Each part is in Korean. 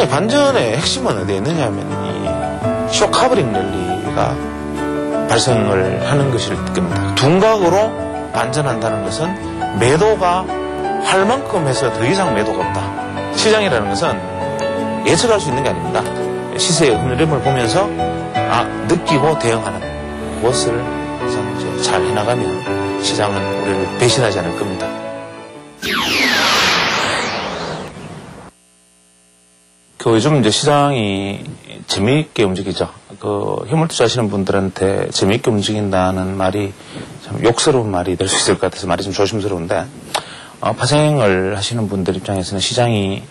시장의 반전의 핵심은 어디에 있느냐 하면 이 쇼카브링 랠리가 발생을 하는 것일 겁니다. 둔각으로 반전한다는 것은 매도가 할 만큼 해서 더 이상 매도가 없다. 시장이라는 것은 예측할 수 있는 게 아닙니다. 시세의 흐름을 보면서 느끼고 대응하는 그것을 이제 잘 해나가면 시장은 우리를 배신하지 않을 겁니다. 요즘 이제 시장이 재미있게 움직이죠. 현물 투자하시는 분들한테 재미있게 움직인다는 말이 참 욕스러운 말이 될 수 있을 것 같아서 말이 좀 조심스러운데, 파생을 하시는 분들 입장에서는 시장이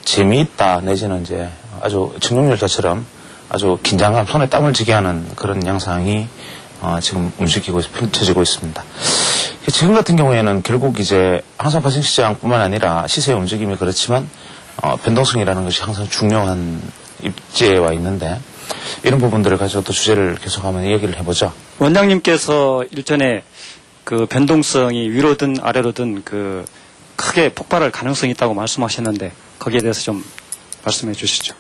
재미있다 내지는 이제 아주 청룡열차처럼 아주 긴장감, 손에 땀을 쥐게 하는 그런 양상이 지금 움직이고 펼쳐지고 있습니다. 지금 같은 경우에는 결국 이제 항상 파생시장뿐만 아니라 시세의 움직임이 그렇지만 변동성이라는 것이 항상 중요한 입지에 와 있는데, 이런 부분들을 가지고 또 주제를 계속 한번 얘기를 해보죠. 원장님께서 일전에 그 변동성이 위로든 아래로든 크게 폭발할 가능성이 있다고 말씀하셨는데, 거기에 대해서 좀 말씀해 주시죠.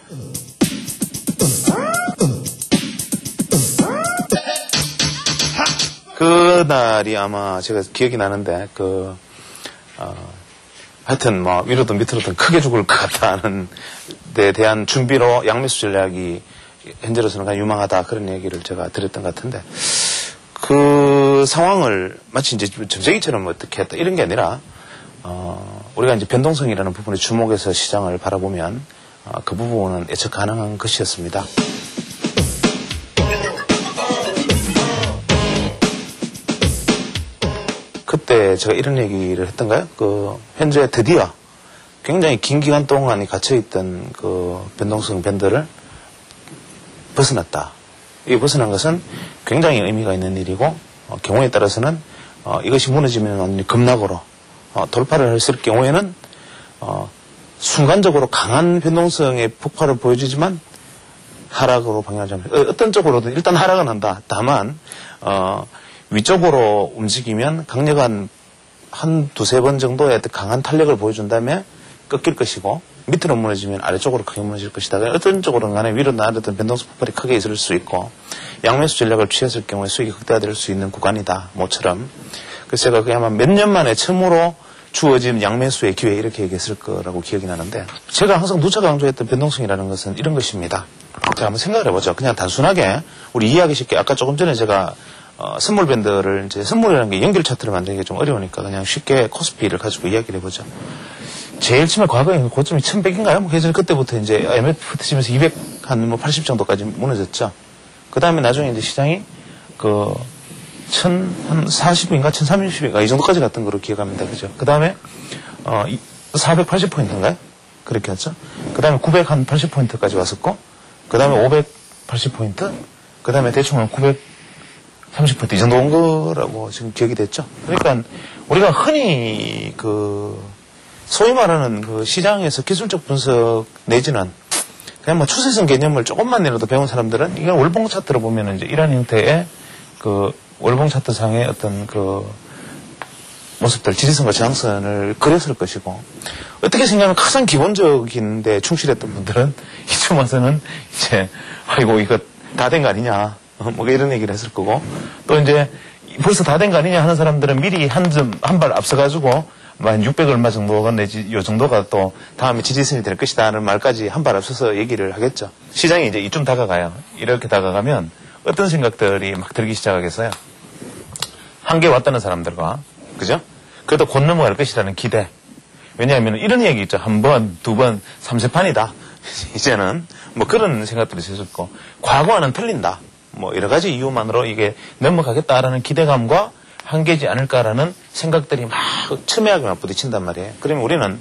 그날이 아마 제가 기억이 나는데, 하여튼 위로든 밑으로든 크게 죽을 것 같다는 데 대한 준비로 양매수 전략이 현재로서는 가장 유망하다, 그런 얘기를 제가 드렸던 것 같은데, 그 상황을 마치 이제 점쟁이처럼 어떻게 했다 이런 게 아니라 우리가 이제 변동성이라는 부분에 주목해서 시장을 바라보면 그 부분은 예측 가능한 것이었습니다. 그때 제가 이런 얘기를 했던가요? 현재 드디어 굉장히 긴 기간 동안 갇혀있던 변동성 밴드를 벗어났다. 이 벗어난 것은 굉장히 의미가 있는 일이고, 경우에 따라서는 이것이 무너지면 급락으로 돌파를 했을 경우에는 순간적으로 강한 변동성의 폭발을 보여주지만 하락으로 방향을 잡는, 어떤 쪽으로든 일단 하락은 한다. 다만 위쪽으로 움직이면 강력한 한 두세 번 정도의 강한 탄력을 보여준 다음에 꺾일 것이고, 밑으로 무너지면 아래쪽으로 크게 무너질 것이다. 어떤 쪽으로는 간에 위로든 아래든 변동성 폭발이 크게 있을 수 있고, 양매수 전략을 취했을 경우에 수익이 극대화될 수 있는 구간이다, 모처럼. 그래서 제가 그게 아마 몇 년 만에 처음으로 주어진 양매수의 기회, 이렇게 얘기했을 거라고 기억이 나는데, 제가 항상 누차 강조했던 변동성이라는 것은 이런 것입니다. 자, 한번 생각을 해보죠. 그냥 단순하게 우리 이해하기 쉽게, 아까 조금 전에 제가 선물 밴드를, 이제 선물이라는 게 연결 차트를 만드는 게 좀 어려우니까 그냥 쉽게 코스피를 가지고 이야기를 해보죠. 제일 처음에 과거에 고점이 1100인가요? 그래서 그때부터 이제 IMF 터지면서 280 정도까지 무너졌죠. 그 다음에 나중에 이제 시장이 1040인가 1030인가 이 정도까지 갔던 거로 기억합니다. 그죠? 그 다음에 480포인트인가요? 그렇게 했죠. 그 다음에 980포인트까지 왔었고, 그 다음에 580포인트, 그 다음에 대충 한 930포인트 이 정도 온 거라고 지금 기억이 됐죠. 그러니까 우리가 흔히 소위 말하는 시장에서 기술적 분석 내지는 그냥 추세선 개념을 조금만이라도 배운 사람들은 이건 월봉 차트로 보면 이제 이런 형태의 월봉 차트상의 어떤 모습들, 지지선과 저항선을 그렸을 것이고, 어떻게 생각하면 가장 기본적인데 충실했던 분들은 이쯤 와서는 이제 아이고 이거 다 된 거 아니냐, 이런 얘기를 했을 거고, 또 이제 벌써 다 된 거 아니냐 하는 사람들은 미리 한 발 앞서가지고 한 600 얼마 정도가 내지 요 정도가 또 다음에 지지선이 될 것이다 하는 말까지 한 발 앞서서 얘기를 하겠죠. 시장이 이제 이쯤 다가가요. 이렇게 다가가면 어떤 생각들이 막 들기 시작하겠어요? 한계 왔다는 사람들과, 그죠? 그래도 곧 넘어갈 것이라는 기대. 왜냐하면 이런 얘기 있죠. 한 번, 두 번, 3세판이다. 이제는 그런 생각들이 있었고, 과거와는 틀린다. 여러 가지 이유만으로 이게 넘어가겠다라는 기대감과 한계지 않을까라는 생각들이 막 첨예하게 막 부딪힌단 말이에요. 그러면 우리는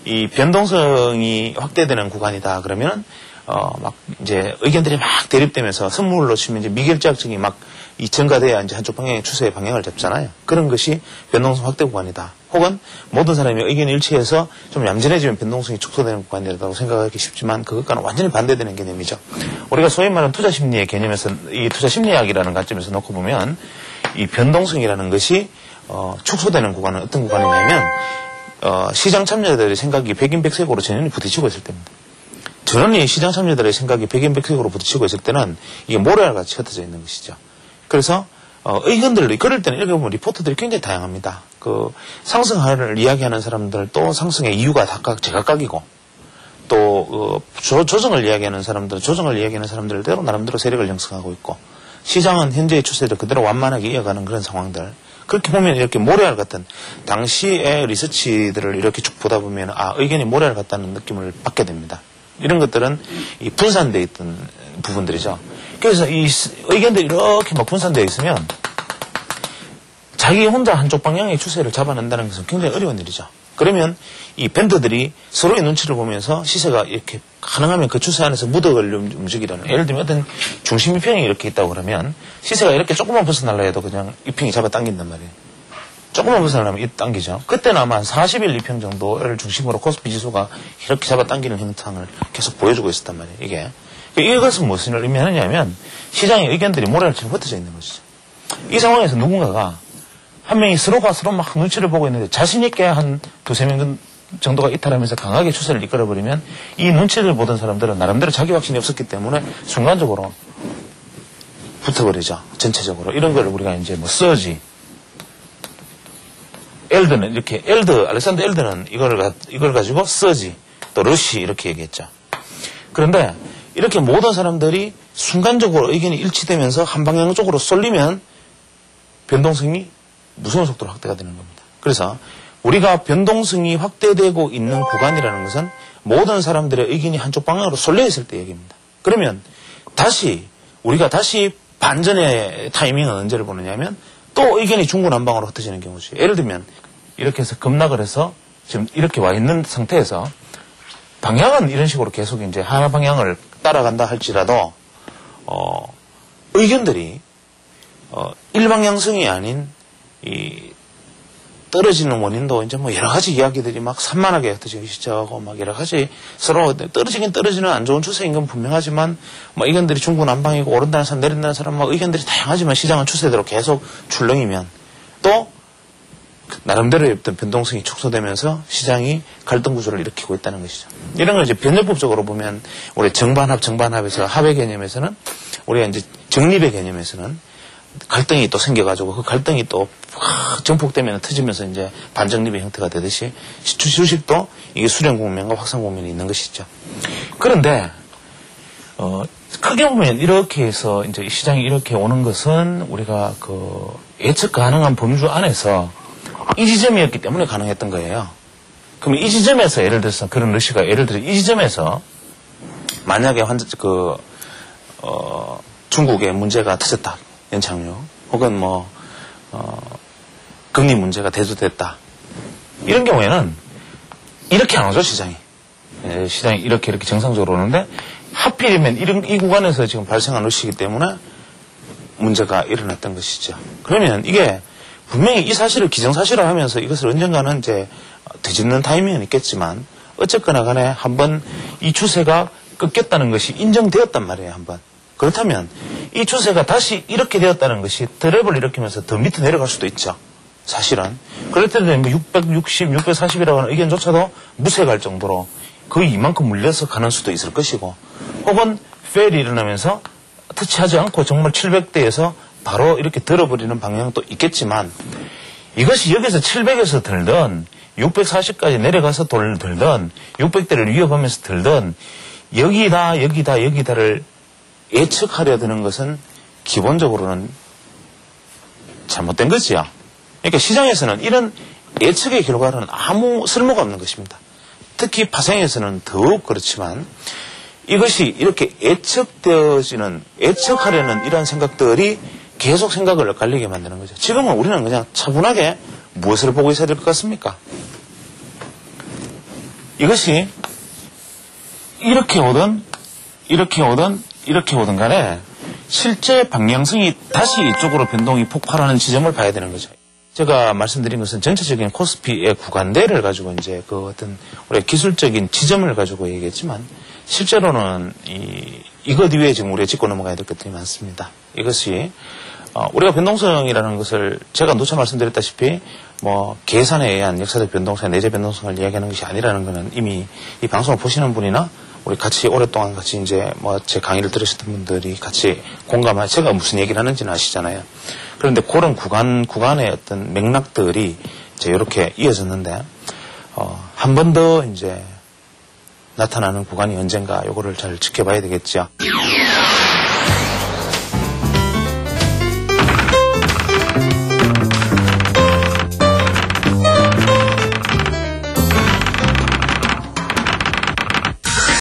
이 변동성이 확대되는 구간이다. 그러면 막 이제 의견들이 막 대립되면서 선물로 치면 이제 미결제약증이 막 이 증가돼야 이제 한쪽 방향의 추세의 방향을 잡잖아요. 그런 것이 변동성 확대 구간이다. 혹은 모든 사람이 의견이 일치해서 좀 얌전해지면 변동성이 축소되는 구간이라고 생각하기 쉽지만 그것과는 완전히 반대되는 개념이죠. 우리가 소위 말하는 투자 심리의 개념에서, 이 투자 심리학이라는 관점에서 놓고 보면 이 변동성이라는 것이 축소되는 구간은 어떤 구간이냐면 시장 참여자들의 생각이 백인백색으로 전연히 부딪히고 있을 때입니다. 전원이 시장 참여자들의 생각이 백인백색으로 부딪히고 있을 때는 이게 모래알같이 흩어져 있는 것이죠. 그래서 의견들을 그럴 때는 이렇게 보면 리포트들이 굉장히 다양합니다. 그 상승하를 이야기하는 사람들 또 상승의 이유가 다 제각각이고 또 조정을 이야기하는 사람들은 조정을 이야기하는 사람들대로 나름대로 세력을 형성하고 있고 시장은 현재의 추세를 그대로 완만하게 이어가는 그런 상황들. 그렇게 보면 이렇게 모래알 같은 당시의 리서치들을 이렇게 쭉 보다 보면 의견이 모래알 같다는 느낌을 받게 됩니다. 이런 것들은 이 분산되어 있던 부분들이죠. 그래서 이 의견들이 이렇게 막 분산되어 있으면 자기 혼자 한쪽 방향의 추세를 잡아낸다는 것은 굉장히 어려운 일이죠. 그러면 이 밴드들이 서로의 눈치를 보면서 시세가 이렇게 가능하면 그 추세 안에서 무더걸 움직이려는, 예를 들면 어떤 중심 이평이 이렇게 있다고 그러면 시세가 이렇게 조금만 벗어날라 해도 그냥 이평이 잡아당긴단 말이에요. 조금만 벗어나면 이 당기죠. 그때는 아마 한 40일 이평 정도를 중심으로 코스피 지수가 이렇게 잡아당기는 형상을 계속 보여주고 있었단 말이에요. 이게. 이것은 무엇을 의미하느냐면 시장의 의견들이 모래알처럼 흩어져 있는 것이죠. 이 상황에서 누군가가 한 명이 서로가 서로 막 눈치를 보고 있는데 자신있게 한 두세 명 정도가 이탈하면서 강하게 추세를 이끌어버리면 이 눈치를 보던 사람들은 나름대로 자기 확신이 없었기 때문에 순간적으로 붙어버리죠. 전체적으로. 이런 걸 우리가 이제 뭐 서지. 엘드는 이렇게, 알렉산더 엘드는 이걸 가지고 서지, 또 러시 이렇게 얘기했죠. 그런데 이렇게 모든 사람들이 순간적으로 의견이 일치되면서 한 방향 쪽으로 쏠리면 변동성이 무서운 속도로 확대가 되는 겁니다. 그래서 우리가 변동성이 확대되고 있는 구간이라는 것은 모든 사람들의 의견이 한쪽 방향으로 쏠려 있을 때 얘기입니다. 그러면 우리가 다시 반전의 타이밍은 언제를 보느냐면 또 의견이 중구난방으로 흩어지는 경우죠. 예를 들면 이렇게 해서 급락을 해서 지금 이렇게 와 있는 상태에서 방향은 이런 식으로 계속 이제 하나 방향을 따라간다 할지라도 의견들이 일방향성이 아닌 이 떨어지는 원인도 이제 뭐 여러 가지 이야기들이 막 산만하게 흩어지기 시작하고 막 여러 가지 서로 떨어지는 안 좋은 추세인 건 분명하지만 뭐 의견들이 중구난방이고 오른다는 사람 내린다는 사람 막 의견들이 다양하지만 시장은 추세대로 계속 출렁이면 또 나름대로의 어떤 변동성이 축소되면서 시장이 갈등 구조를 일으키고 있다는 것이죠. 이런 걸 이제 변제법적으로 보면 우리 정반합에서 합의 개념에서는 우리가 이제 정립의 개념에서는 갈등이 또 생겨가지고 그 갈등이 또 정폭되면 터지면서 이제 반정립의 형태가 되듯이 주식도 이게 수렴 국면과 확산 국면이 있는 것이죠. 그런데 크게 보면 이렇게 해서 이제 시장이 이렇게 오는 것은 우리가 그 예측 가능한 범주 안에서 이 지점이었기 때문에 가능했던 거예요. 그럼 이 지점에서 예를 들어서 그런 러시가 예를 들어 이 지점에서 만약에 중국에 문제가 터졌다. 연착륙 혹은 금리 문제가 대두됐다. 이런 경우에는 이렇게 안 오죠, 시장이. 시장이 이렇게 정상적으로 오는데 하필이면 이 구간에서 지금 발생한 러시이기 때문에 문제가 일어났던 것이죠. 그러면 이게 분명히 이 사실을 기정사실화하면서 이것을 언젠가는 이제 뒤집는 타이밍은 있겠지만 어쨌거나 간에 한번 이 추세가 꺾였다는 것이 인정되었단 말이에요, 한번. 그렇다면 이 추세가 다시 이렇게 되었다는 것이 드랩을 일으키면서 더 밑에 내려갈 수도 있죠. 사실은. 그럴 때는 660, 640이라고 하는 의견조차도 무색할 정도로 거의 이만큼 물려서 가는 수도 있을 것이고 혹은 페일이 일어나면서 터치하지 않고 정말 700대에서 바로 이렇게 들어버리는 방향도 있겠지만 이것이 여기서 700에서 들든 640까지 내려가서 들든 600대를 위협하면서 들든 여기다를 예측하려 드는 것은 기본적으로는 잘못된 거지요. 그러니까 시장에서는 이런 예측의 결과는 아무 쓸모가 없는 것입니다. 특히 파생에서는 더욱 그렇지만 이것이 이렇게 예측하려는 이런 생각들이 계속 생각을 엇갈리게 만드는 거죠. 지금은 우리는 그냥 차분하게 무엇을 보고 있어야 될 것 같습니까? 이것이 이렇게 오든 간에 실제 방향성이 다시 이쪽으로 변동이 폭발하는 지점을 봐야 되는 거죠. 제가 말씀드린 것은 전체적인 코스피의 구간대를 가지고 이제 그 어떤 우리가 기술적인 지점을 가지고 얘기했지만 실제로는 이것 이외에 지금 우리가 짚고 넘어가야 될 것들이 많습니다. 이것이 우리가 변동성이라는 것을 제가 누차 말씀드렸다시피 뭐 계산에 의한 역사적 변동성, 내재 변동성을 이야기하는 것이 아니라는 것은 이미 이 방송을 보시는 분이나 우리 같이 오랫동안 같이 이제 뭐 제 강의를 들으셨던 분들이 같이 공감하, 제가 무슨 얘기를 하는지는 아시잖아요. 그런데 그런 구간의 어떤 맥락들이 이제 이렇게 이어졌는데, 한 번 더 이제 나타나는 구간이 언젠가 요거를 잘 지켜봐야 되겠죠.